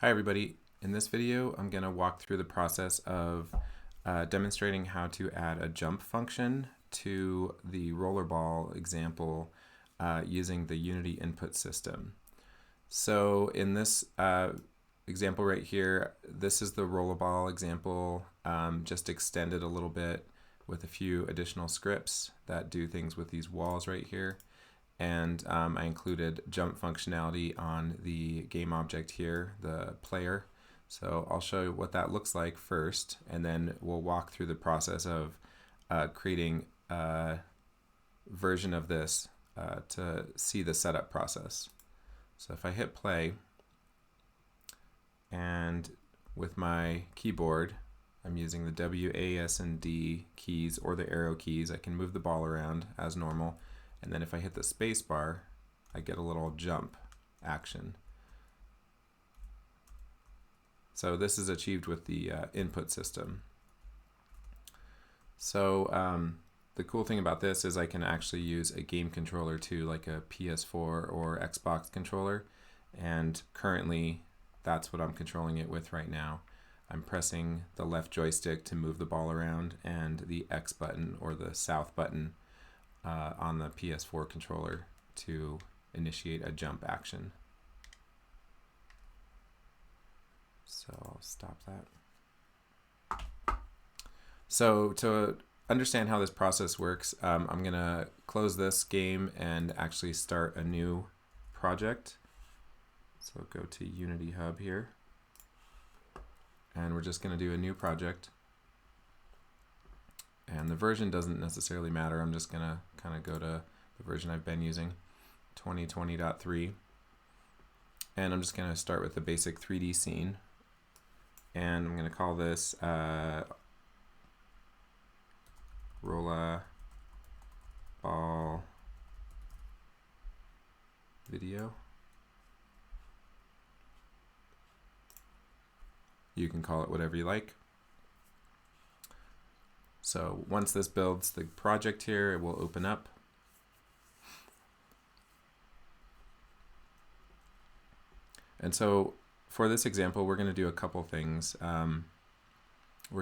Hi everybody. In this video I'm going to walk through the process of demonstrating how to add a jump function to the rollerball example using the Unity input system. So in this example right here, this is the rollerball example just extended a little bit with a few additional scripts that do things with these walls right here. And I included jump functionality on the game object here, the player. So I'll show you what that looks like first, and then we'll walk through the process of creating a version of this to see the setup process. So if I hit play, and with my keyboard, I'm using the W, A, S, and D keys or the arrow keys. I can move the ball around as normal. And then if I hit the space bar, I get a little jump action. So this is achieved with the input system. So the cool thing about this is I can actually use a game controller too, like a PS4 or Xbox controller. And currently, that's what I'm controlling it with right now. I'm pressing the left joystick to move the ball around, and the X button or the south button on the PS4 controller to initiate a jump action. So I'll stop that. So to understand how this process works, I'm going to close this game and actually start a new project. So go to Unity Hub here, and we're just going to do a new project. And the version doesn't necessarily matter. I'm just going to kind of go to the version I've been using, 2020.3. And I'm just going to start with the basic 3D scene. And I'm going to call this Rolla Ball Video. You can call it whatever you like. So once this builds the project here, it will open up. And so for this example, we're going to do a couple things. We're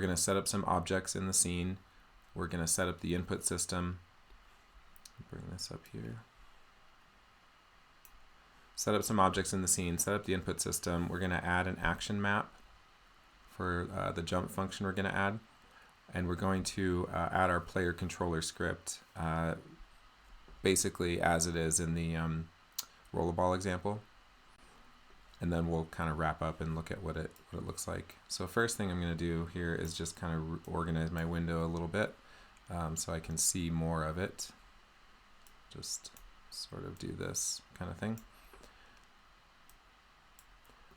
going to set up some objects in the scene. We're going to set up the input system. Bring this up here. Set up some objects in the scene, set up the input system. We're going to add an action map for the jump function we're going to add. And we're going to add our PlayerController script basically as it is in the rollerball example. And then we'll kind of wrap up and look at what it looks like. So first thing I'm going to do here is just kind of organize my window a little bit so I can see more of it. Just sort of do this kind of thing.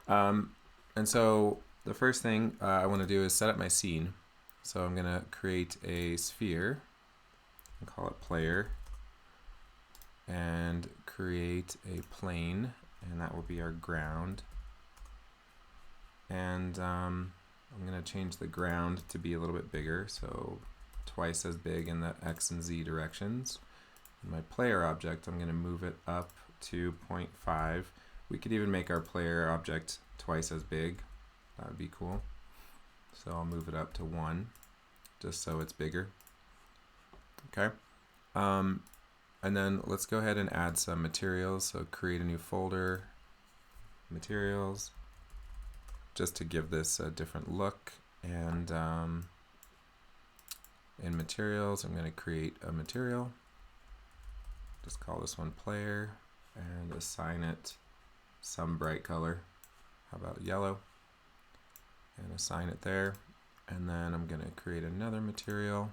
And so the first thing I want to do is set up my scene. So I'm going to create a sphere and call it player, and create a plane, and that will be our ground. And I'm going to change the ground to be a little bit bigger, so twice as big in the X and Z directions. And my player object, I'm going to move it up to 0.5. We could even make our player object twice as big. That would be cool. So I'll move it up to 1, just so it's bigger. Okay. And then let's go ahead and add some materials. So create a new folder, materials, just to give this a different look. And in materials, I'm going to create a material. Just call this one player and assign it some bright color. How about yellow? And assign it there. And then I'm going to create another material,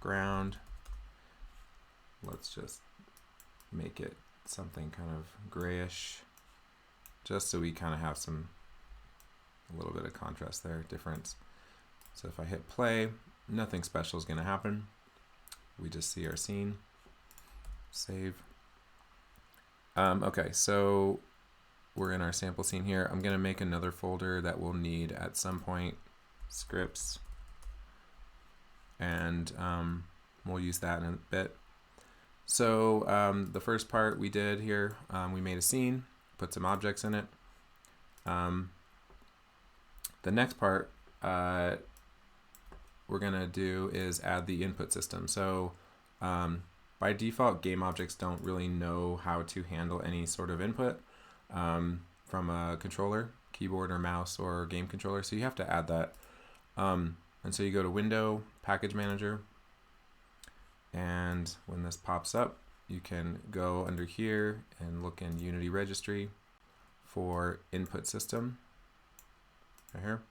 ground. Let's just make it something kind of grayish, just so we kind of have a little bit of contrast there, difference. So if I hit play, nothing special is going to happen. We just see our scene. Save. Okay, so we're in our sample scene here. I'm going to make another folder that we'll need at some point, scripts, and we'll use that in a bit. So the first part we did here, we made a scene, put some objects in it. The next part we're going to do is add the input system. So by default, game objects don't really know how to handle any sort of input from a controller, keyboard or mouse or game controller. So you have to add that. And so you go to Window, Package Manager, and when this pops up, you can go under here and look in Unity Registry for input system right here.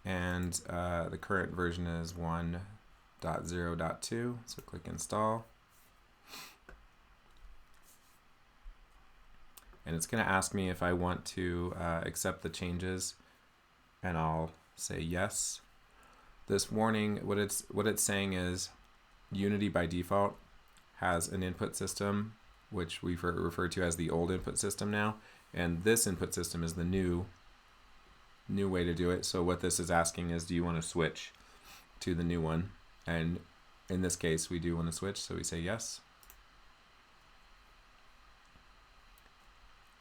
And the current version is 1.0.2, so click install. And it's going to ask me if I want to accept the changes, and I'll say yes. This warning, what it's saying is Unity by default has an input system, which we refer to as the old input system now, and this input system is the new way to do it. So what this is asking is, do you want to switch to the new one? And in this case, we do want to switch, so we say yes.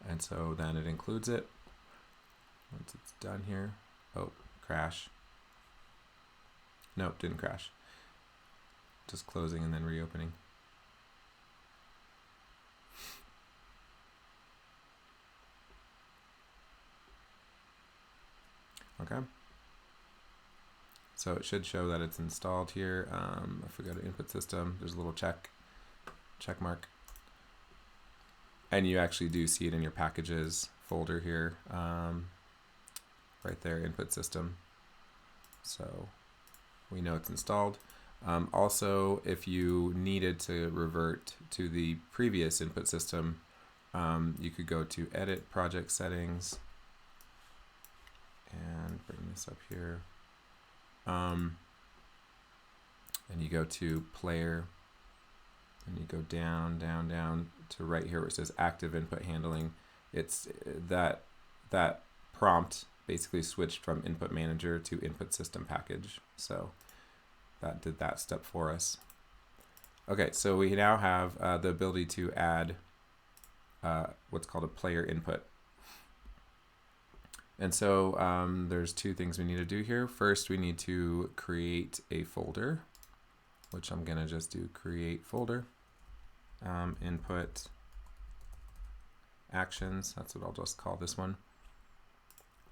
And so then it includes it. Once it's done here, oh, crash. Nope, didn't crash. Just closing and then reopening. Okay. So it should show that it's installed here. If we go to input system, there's a little check mark. And you actually do see it in your packages folder here, right there, input system. So we know it's installed. Also, if you needed to revert to the previous input system, you could go to Edit Project Settings and bring this up here. And you go to Player, and you go down to right here where it says Active Input Handling. It's that prompt basically switched from Input Manager to Input System Package. So that did that step for us. Okay, so we now have the ability to add what's called a player input. And so there's two things we need to do here. First, we need to create a folder, which I'm going to just do create folder, input actions. That's what I'll just call this one.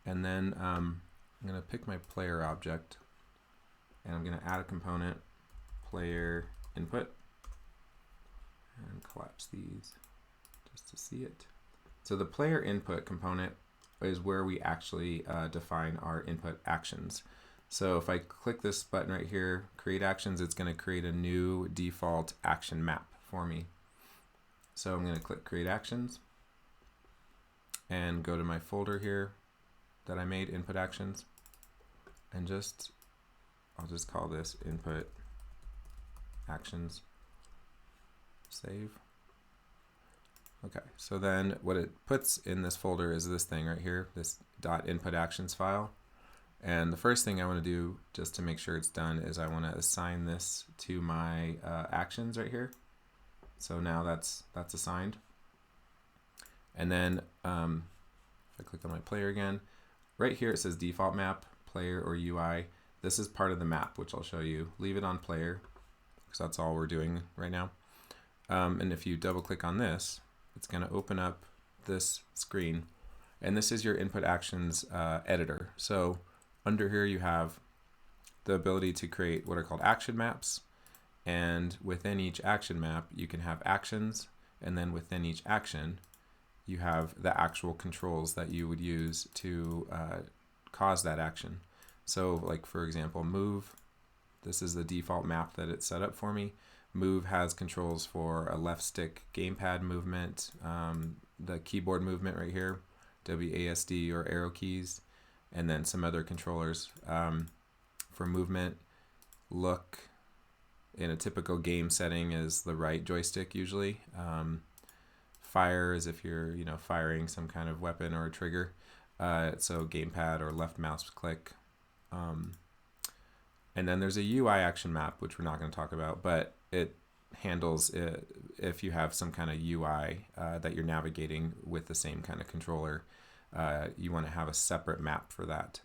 And then I'm going to pick my player object, and I'm going to add a component, player input, and collapse these just to see it. So the player input component is where we actually define our input actions. So if I click this button right here, create actions, it's going to create a new default action map for me. So I'm going to click create actions and go to my folder here that I made, input actions, and I'll just call this input actions, save. Okay, so then what it puts in this folder is this thing right here, this .input actions file. And the first thing I want to do, just to make sure it's done, is I want to assign this to my actions right here. So now that's assigned. And then if I click on my player again, right here it says default map, player or UI. This is part of the map, which I'll show you. Leave it on player, because that's all we're doing right now. And if you double click on this, it's going to open up this screen, and this is your input actions editor. So under here you have the ability to create what are called action maps, and within each action map you can have actions, and then within each action you have the actual controls that you would use to cause that action. So like for example, move, this is the default map that it's set up for me. Move has controls for a left stick gamepad movement, the keyboard movement right here, WASD or arrow keys, and then some other controllers for movement. Look in a typical game setting is the right joystick usually. Fire is if you're firing some kind of weapon or a trigger. So gamepad or left mouse click. And then there's a UI action map, which we're not going to talk about, but it handles if you have some kind of UI that you're navigating with the same kind of controller. you want to have a separate map for that.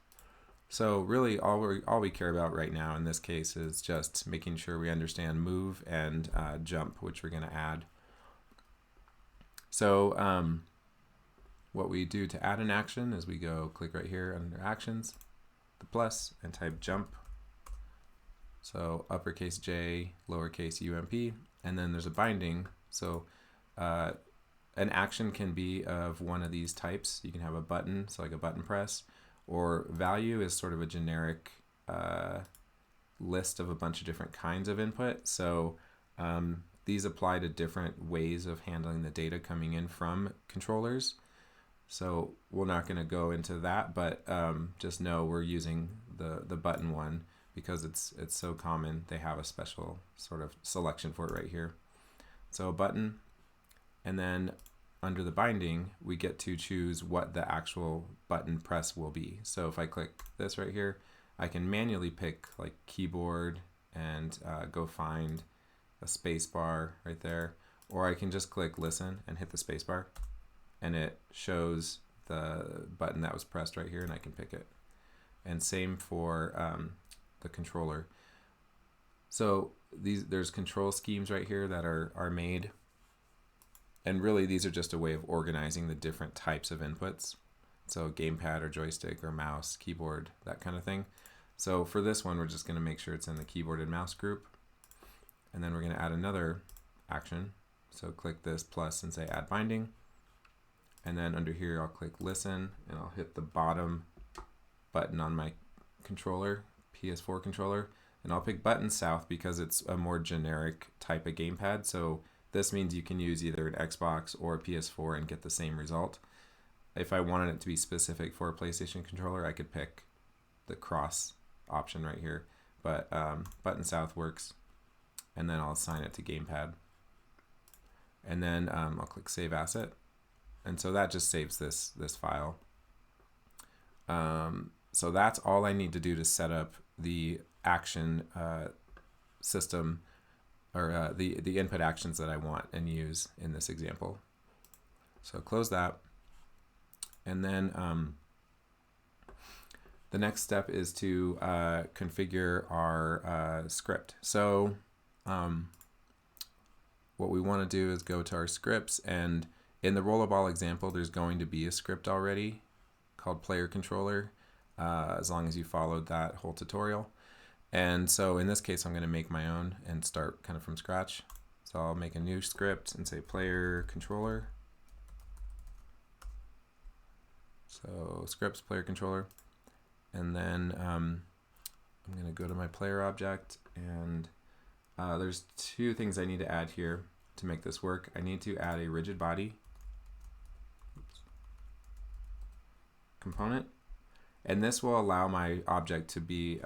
So really all we care about right now in this case is just making sure we understand move and jump, which we're going to add. So what we do to add an action is we go click right here under actions, the plus, and type jump. So uppercase J, lowercase UMP, and then there's a binding. So an action can be of one of these types. You can have a button, so like a button press, or value is sort of a generic list of a bunch of different kinds of input. So these apply to different ways of handling the data coming in from controllers. So we're not going to go into that, but just know we're using the button one because it's so common. They have a special sort of selection for it right here. So a button, and then under the binding, we get to choose what the actual button press will be. So if I click this right here, I can manually pick like keyboard and go find a space bar right there, or I can just click listen and hit the space bar, and it shows the button that was pressed right here, and I can pick it. And same for the controller. So there's control schemes right here that are made, and really these are just a way of organizing the different types of inputs. So gamepad or joystick or mouse, keyboard, that kind of thing. So for this one, we're just going to make sure it's in the keyboard and mouse group, and then we're going to add another action. So click this plus and say add binding, and then under here I'll click listen, and I'll hit the bottom button on my controller, PS4 controller, and I'll pick button south because it's a more generic type of gamepad. So this means you can use either an Xbox or a PS4 and get the same result. If I wanted it to be specific for a PlayStation controller, I could pick the cross option right here, but button south works, and then I'll assign it to gamepad, and then I'll click save asset, and so that just saves this file. So that's all I need to do to set up the action system, or the input actions that I want and use in this example. So close that, and then the next step is to configure our script. So what we want to do is go to our scripts, and in the rollerball example there's going to be a script already called PlayerController, as long as you followed that whole tutorial. And so in this case I'm going to make my own and start kind of from scratch. So I'll make a new script and say PlayerController. So scripts, PlayerController, and then I'm going to go to my player object, and there's two things I need to add here to make this work. I need to add a rigid body component, and this will allow my object to be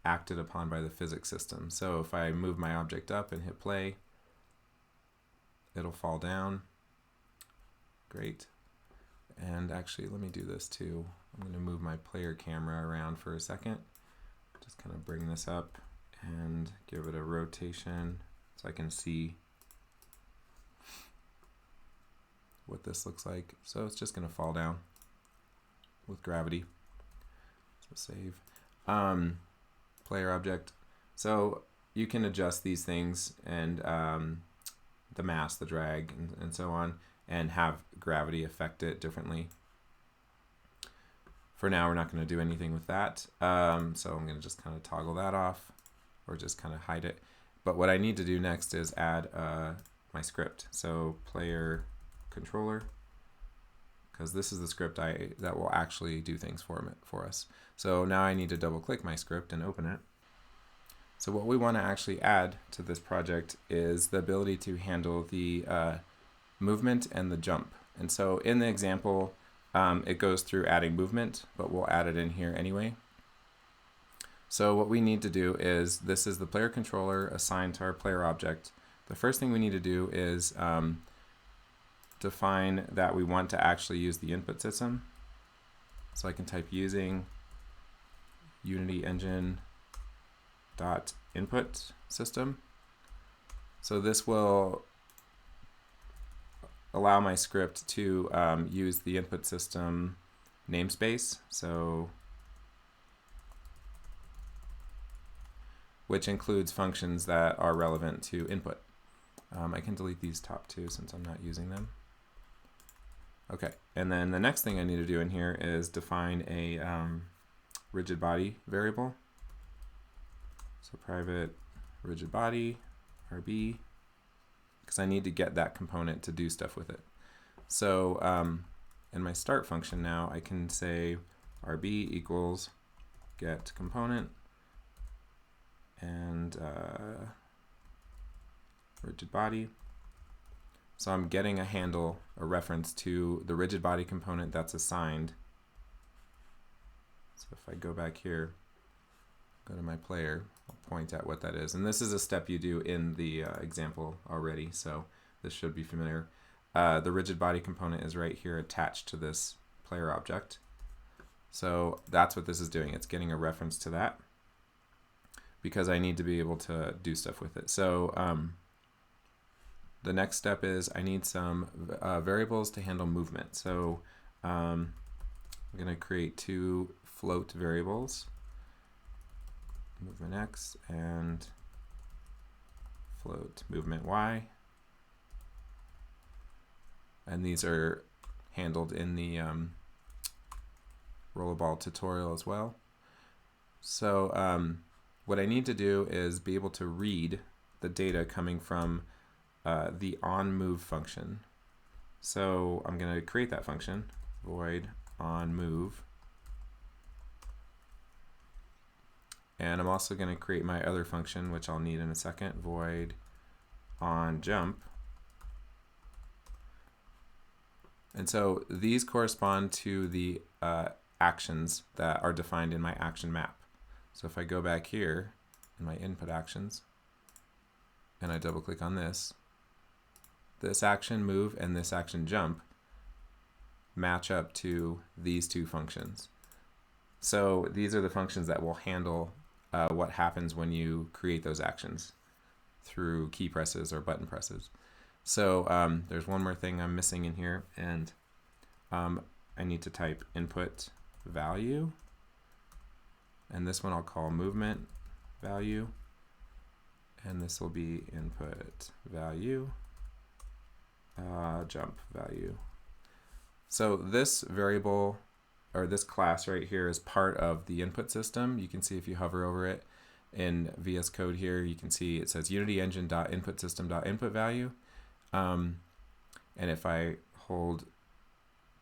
acted upon by the physics system. So if I move my object up and hit play, it'll fall down. Great. And actually, let me do this too. I'm going to move my player camera around for a second. Just kind of bring this up and give it a rotation so I can see what this looks like. So it's just going to fall down with gravity. So save. Player object. So you can adjust these things, and the mass, the drag, and so on, and have gravity affect it differently. For now, we're not going to do anything with that. So I'm going to just kind of toggle that off, or just kind of hide it. But what I need to do next is add my script. So PlayerController, because this is the script that will actually do things for us. So now I need to double click my script and open it. So what we want to actually add to this project is the ability to handle the movement and the jump. And so in the example, it goes through adding movement, but we'll add it in here anyway. So what we need to do is, this is the PlayerController assigned to our player object. The first thing we need to do is define that we want to actually use the input system. So I can type using Unity engine dot input system. So this will allow my script to use the input system namespace, so which includes functions that are relevant to input. I can delete these top two since I'm not using them. Okay, and then the next thing I need to do in here is define a rigid body variable. So private rigid body, RB, because I need to get that component to do stuff with it. So in my start function now, I can say RB equals get component and rigid body. So I'm getting a handle, a reference to the rigid body component that's assigned. So if I go back here, go to my player, I'll point at what that is. And this is a step you do in the example already, so this should be familiar. The rigid body component is right here attached to this player object. So that's what this is doing. It's getting a reference to that because I need to be able to do stuff with it. So the next step is I need some variables to handle movement. So I'm going to create two float variables, movement x and float movement y. And these are handled in the rollerball tutorial as well. So what I need to do is be able to read the data coming from the onMove function. So I'm going to create that function, void onMove. And I'm also going to create my other function, which I'll need in a second, void onJump. And so these correspond to the actions that are defined in my action map. So if I go back here in my input actions and I double click on this action move and this action jump match up to these two functions. So these are the functions that will handle what happens when you create those actions through key presses or button presses. So there's one more thing I'm missing in here, and I need to type input value, and this one I'll call movement value, and this will be input value jump value. So this variable or this class right here is part of the input system. You can see if you hover over it in VS Code here, you can see it says unityengine.inputSystem.inputValue. And if I hold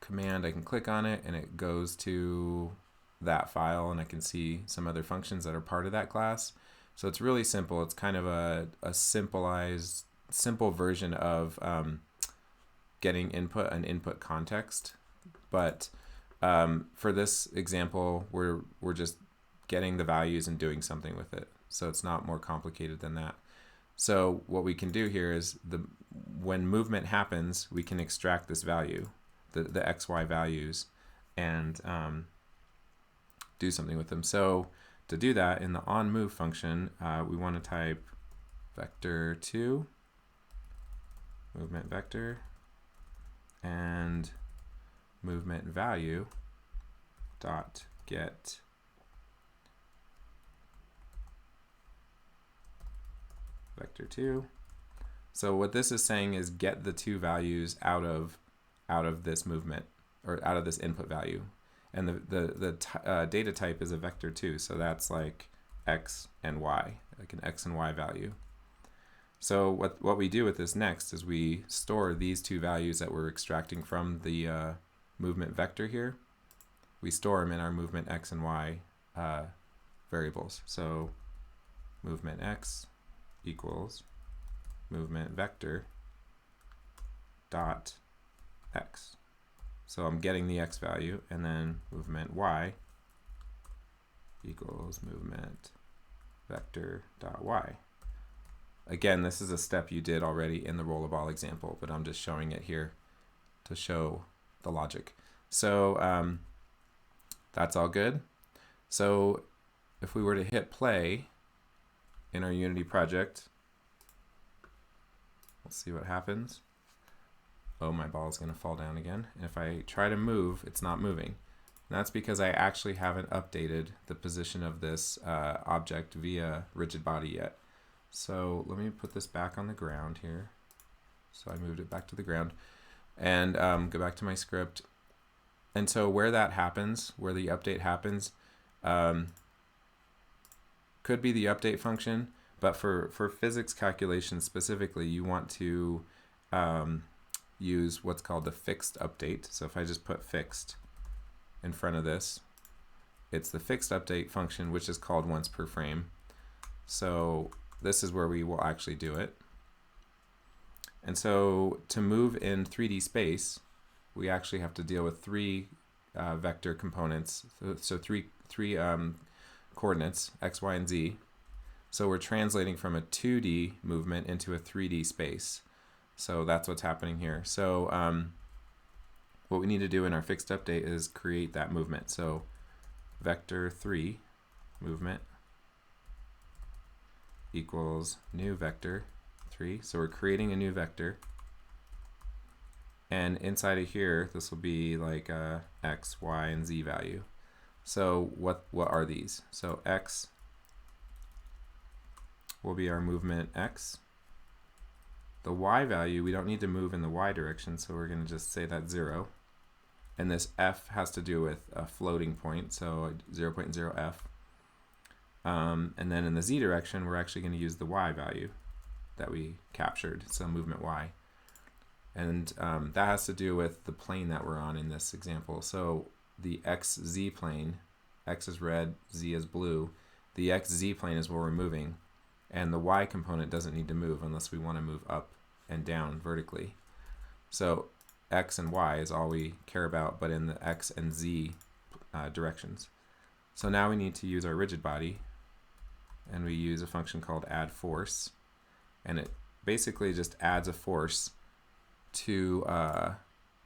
command, I can click on it and it goes to that file, and I can see some other functions that are part of that class. So it's really simple. It's kind of a simple version of getting an input context. But for this example, we're just getting the values and doing something with it. So it's not more complicated than that. So what we can do here is when movement happens, we can extract this value, the XY values, and do something with them. So to do that, in the onMove function, we want to type vector2, movement vector, and movement value dot get vector2. So what this is saying is get the two values out of this movement, or out of this input value, and the data type is a vector2, so that's like x and y, like an x and y value. So what we do with this next is we store these two values that we're extracting from the movement vector here. We store them in our movement x and y variables. So movement x equals movement vector dot x. So I'm getting the x value, and then movement y equals movement vector dot y. Again, this is a step you did already in the rollerball example, but I'm just showing it here to show the logic. So that's all good. So if we were to hit play in our Unity project, we'll see what happens. Oh, my ball is going to fall down again. And if I try to move, it's not moving. And that's because I actually haven't updated the position of this object via rigid body yet. So let me put this back on the ground here. So I moved it back to the ground and go back to my script. And so where that happens, where the update happens, could be the update function, but for physics calculations specifically, you want to use what's called the fixed update. So if I just put fixed in front of this, it's the fixed update function, which is called once per frame. So this is where we will actually do it. And so to move in 3D space, we actually have to deal with three vector components. So three coordinates, x, y, and z. So we're translating from a 2D movement into a 3D space. So that's what's happening here. So what we need to do in our fixed update is create that movement. So vector 3 movement equals new vector 3. So we're creating a new vector. And inside of here, this will be like a x, y, and z value. So what are these? So x will be our movement x. The y value, we don't need to move in the y direction, so we're going to just say that's 0. And this f has to do with a floating point, so 0.0f. And then in the z direction, we're actually going to use the y value that we captured, so movement y. And that has to do with the plane that we're on in this example. So the xz plane, x is red, z is blue. The xz plane is where we're moving, and the y component doesn't need to move unless we want to move up and down vertically. So x and y is all we care about, but in the x and z directions. So now we need to use our rigid body, and we use a function called add force, and it basically just adds a force to a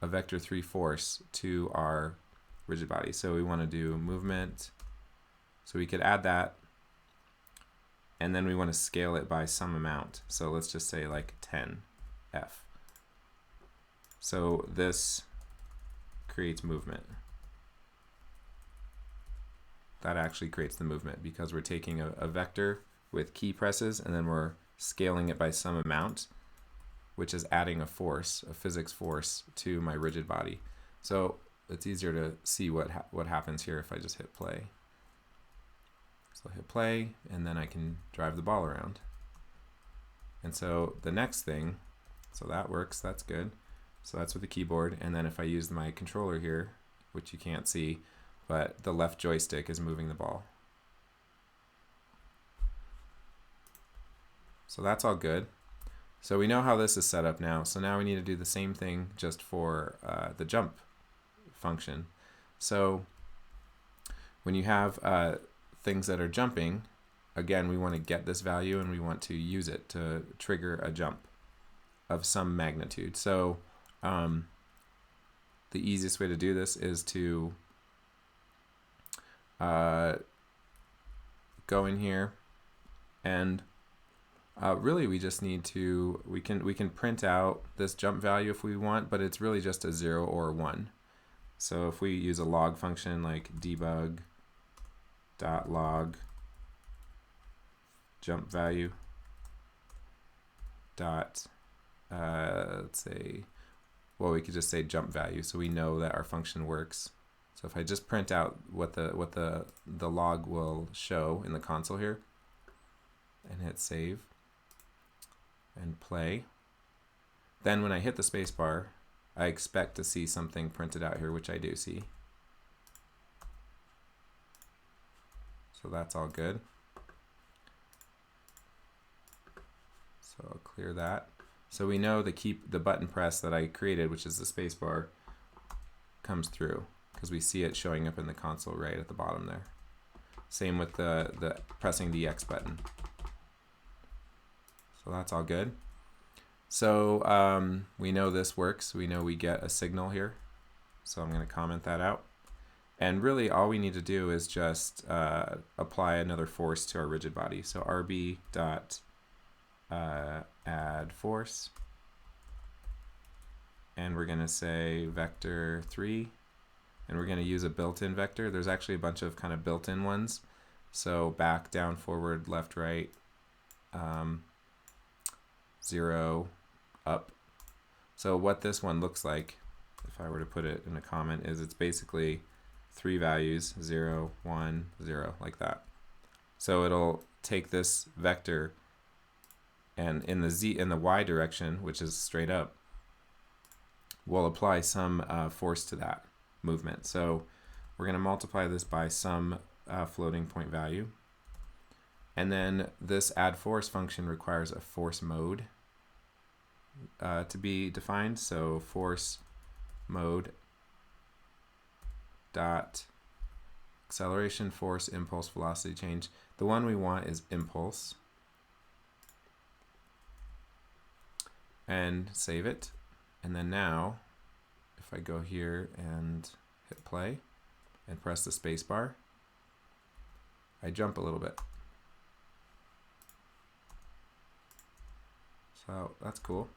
vector 3 force to our rigid body. So we want to do movement, so we could add that, and then we want to scale it by some amount. So let's just say like 10f. So this creates movement. That actually creates the movement because we're taking a vector with key presses and then we're scaling it by some amount, which is adding a force, a physics force, to my rigid body. So it's easier to see what happens here if I just hit play. So hit play, and then I can drive the ball around. And so the next thing, so that works, that's good. So that's with the keyboard, and then if I use my controller here, which you can't see, but the left joystick is moving the ball. So that's all good. So we know how this is set up now. So now we need to do the same thing just for the jump function. So when you have things that are jumping, again, we want to get this value and we want to use it to trigger a jump of some magnitude. So the easiest way to do this is to go in here and really we just need to, we can print out this jump value if we want, but it's really just a 0 or 1. So if we use a log function like debug.log jump value dot let's say, well, we could just say jump value so we know that our function works. So if I just print out what the log will show in the console here and hit save and play, then when I hit the spacebar, I expect to see something printed out here, which I do see. So that's all good. So I'll clear that. So we know the button press that I created, which is the spacebar, comes through because we see it showing up in the console right at the bottom there. Same with the pressing the X button. So that's all good. So we know this works. We know we get a signal here. So I'm going to comment that out. And really all we need to do is just apply another force to our rigid body. So rb dot add force. And we're going to say vector 3 and we're going to use a built-in vector. There's actually a bunch of kind of built-in ones. So back, down, forward, left, right, 0, up. So what this one looks like, if I were to put it in a comment, is it's basically 3 values, 0, 1, 0, like that. So it'll take this vector, and in the y direction, which is straight up, we'll apply some force to that movement. So we're going to multiply this by some floating point value. And then this add force function requires a force mode to be defined. So force mode dot acceleration, force, impulse, velocity change. The one we want is impulse. And save it. And then now, if I go here and hit play and press the space bar, I jump a little bit. So that's cool.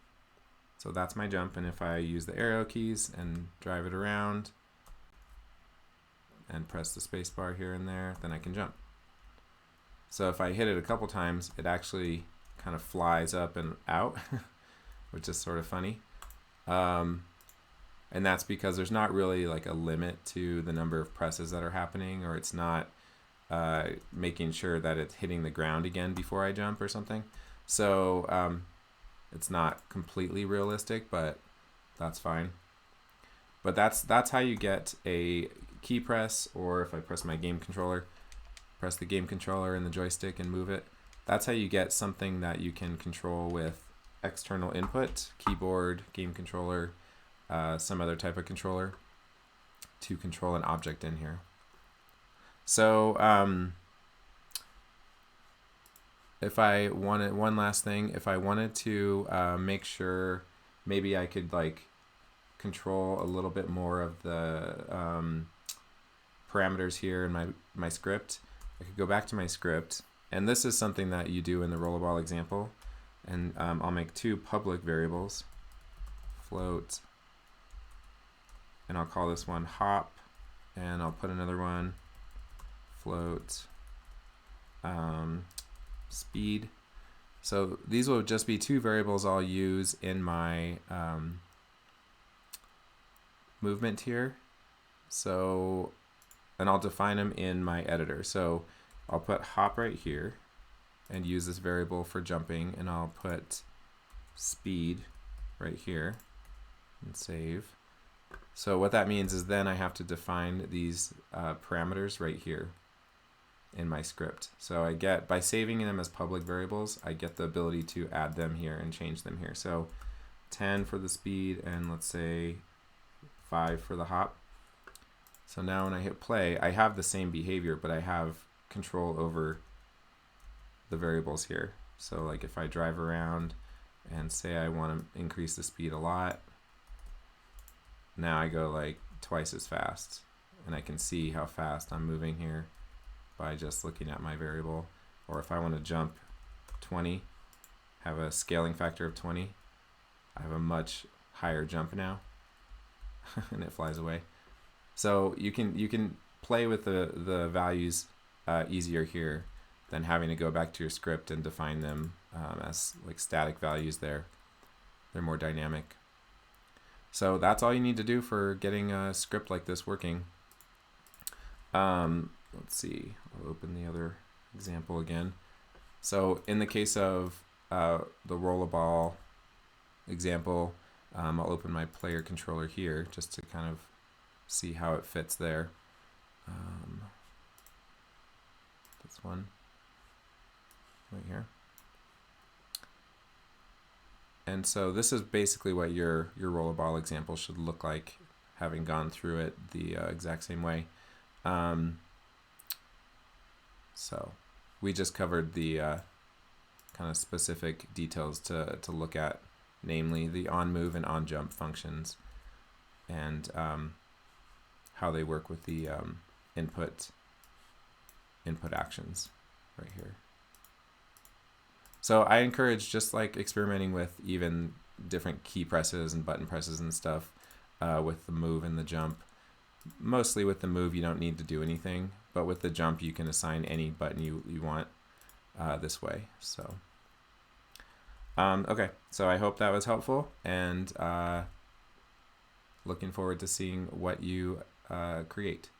So that's my jump, and if I use the arrow keys and drive it around and press the space bar here and there, then I can jump. So if I hit it a couple times, it actually kind of flies up and out, which is sort of funny. And that's because there's not really like a limit to the number of presses that are happening, or it's not making sure that it's hitting the ground again before I jump or something. So it's not completely realistic, but that's fine. But that's how you get a key press, or if I press my game controller, press the game controller and the joystick and move it. That's how you get something that you can control with external input, keyboard, game controller, some other type of controller, to control an object in here. So if I wanted, one last thing, if I wanted to make sure maybe I could like control a little bit more of the parameters here in my script, I could go back to my script, and this is something that you do in the rollerball example, and I'll make 2 public variables, float, and I'll call this one hop, and I'll put another one, float, speed. So these will just be 2 variables I'll use in my movement here. So, and I'll define them in my editor. So I'll put hop right here and use this variable for jumping, and I'll put speed right here and save. So what that means is then I have to define these parameters right here in my script. So I get, by saving them as public variables, I get the ability to add them here and change them here. So 10 for the speed, and let's say 5 for the hop. So now when I hit play, I have the same behavior, but I have control over the variables here. So like if I drive around and say I want to increase the speed a lot, now I go like twice as fast, and I can see how fast I'm moving here by just looking at my variable. Or if I want to jump 20, have a scaling factor of 20, I have a much higher jump now, and it flies away. So you can play with the values easier here than having to go back to your script and define them as like static values there. They're more dynamic. So that's all you need to do for getting a script like this working. Let's see, I'll open the other example again. So in the case of the rollerball example, I'll open my PlayerController here just to kind of see how it fits there. This one right here. And so this is basically what your rollerball example should look like, having gone through it the exact same way. So we just covered the kind of specific details to look at, namely the on-move and on-jump functions, and how they work with the input actions right here. So I encourage just like experimenting with even different key presses and button presses and stuff with the move and the jump. mostly with the move you don't need to do anything, but with the jump you can assign any button you want this way. So okay, so I hope that was helpful, and looking forward to seeing what you create.